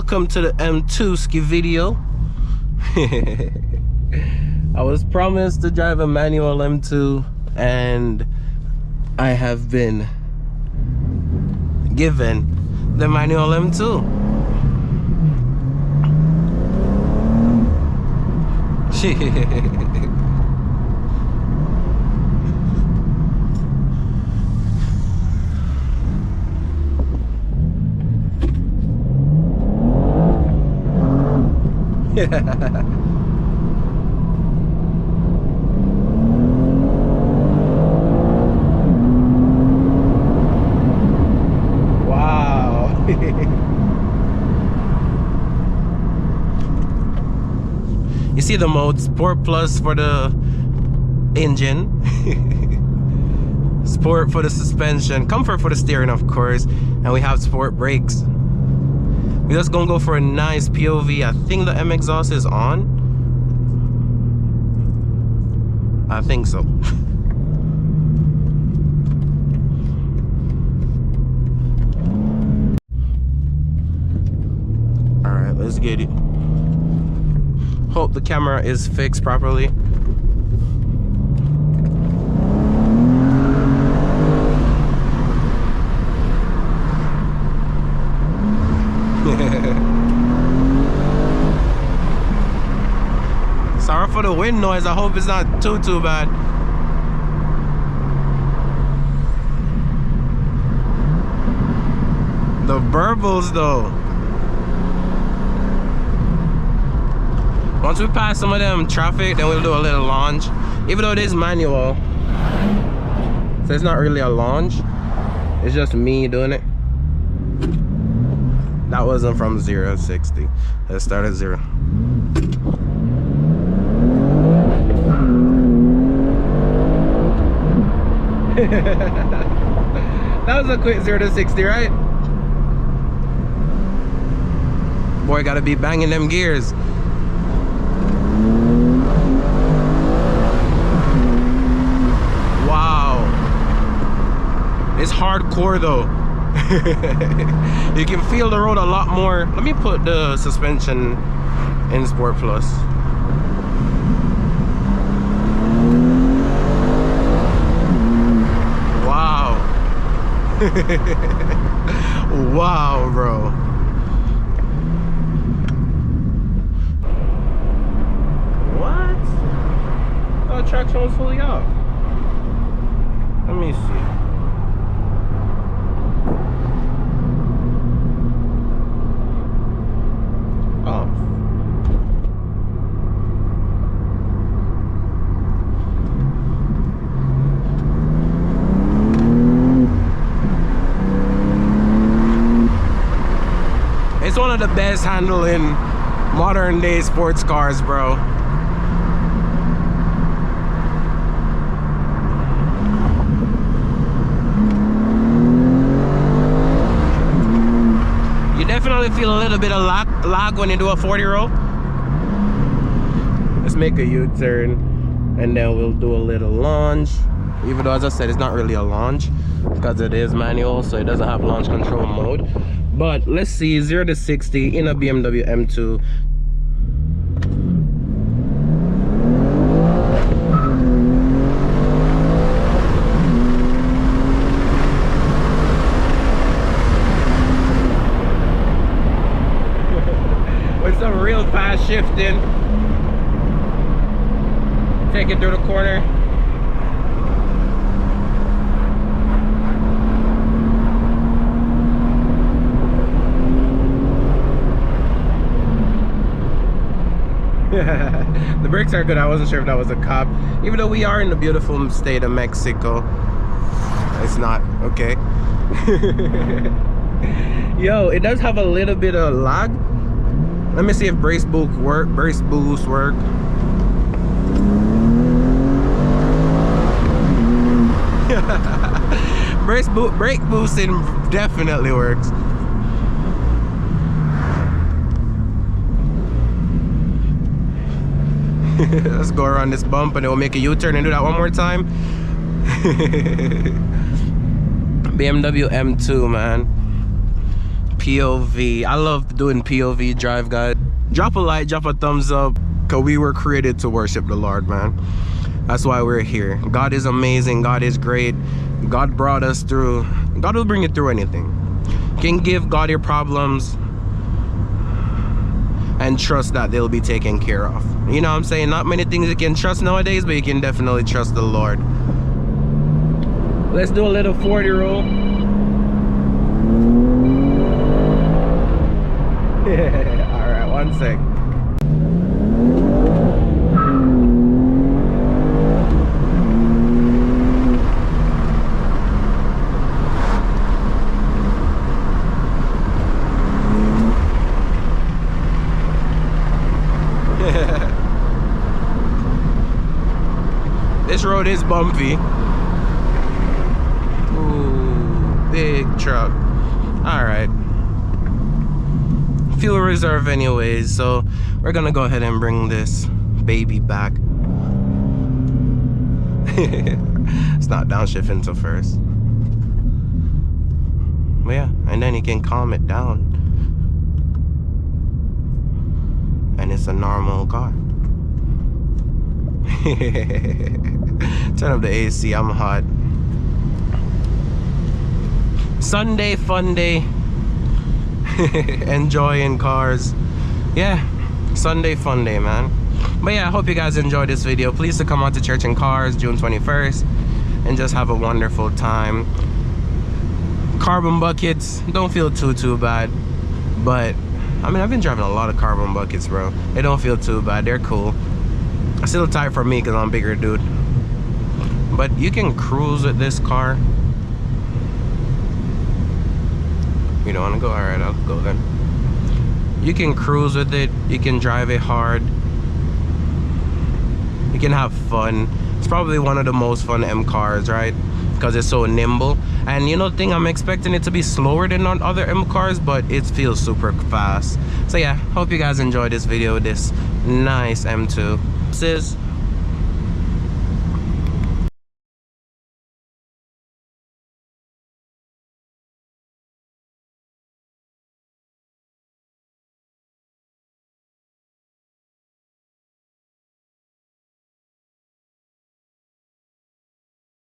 welcome to the M2 ski video. I was promised to drive a manual M2 and I have been given the manual M2. Wow. You see the mode Sport Plus for the engine, Sport for the suspension, Comfort for the steering of course, and we have Sport brakes. We're just gonna go for a nice POV. I think the M exhaust is on. I think so. Alright, let's get it. Hope the camera is fixed properly. Sorry for the wind noise. I hope it's not too bad. The burbles though. Once we pass some of them traffic, then we'll do a little launch. Even though it is manual, so it's not really a launch. It's just me doing it. That wasn't from 0 to 60. Let's start at 0. That was a quick 0 to 60, right? Boy, gotta be banging them gears. Wow. It's hardcore though. You can feel the road a lot more. Let me put the suspension in Sport Plus. Wow. Wow, bro. What? Oh, traction was fully off. Let me see. It's one of the best handling modern day sports cars, bro. You definitely feel a little bit of lag when you do a 40-roll. Let's make a U-turn and then we'll do a little launch. Even though, as I said, it's not really a launch because it is manual, so it doesn't have launch control mode. But let's see, 0 to 60 in a BMW M2. With some real fast shifting. Take it through the corner. The brakes are good. I wasn't sure if that was a cop. Even though we are in the beautiful state of Mexico, it's not, okay. Yo, it does have a little bit of lag. Let me see if brace boost work. Brake boosting definitely works. Let's go around this bump and then we'll make a U-turn and do that one more time. BMW M2, man. POV. I love doing POV drive, guys. Drop a like, drop a thumbs up, because we were created to worship the Lord, man. That's why we're here. God is amazing. God is great. God brought us through. God will bring you through anything. You can give God your problems and trust that they'll be taken care of. You know what I'm saying? Not many things you can trust nowadays, but you can definitely trust the Lord. Let's do a little 40 roll. Alright, 1 sec. This road is bumpy. Ooh, big truck. Alright. Fuel reserve anyways, so we're gonna go ahead and bring this baby back. It's not downshifting to first. But yeah, and then you can calm it down. And it's a normal car. Turn up the AC, I'm hot. Sunday fun day. Enjoying cars. Yeah, Sunday fun day, man. But yeah, I hope you guys enjoyed this video. Please to come out to Church and Cars June 21st and just have a wonderful time. Carbon buckets, don't feel too bad. But I mean, I've been driving a lot of carbon buckets, bro. They don't feel too bad. They're cool. It's still tight for me because I'm a bigger dude. But you can cruise with this car. You don't want to go? Alright, I'll go then. You can cruise with it. You can drive it hard. You can have fun. It's probably one of the most fun M cars, right? Because it's so nimble. And you know the thing, I'm expecting it to be slower than on other M cars, but it feels super fast. So yeah, hope you guys enjoyed this video with this nice M2. This is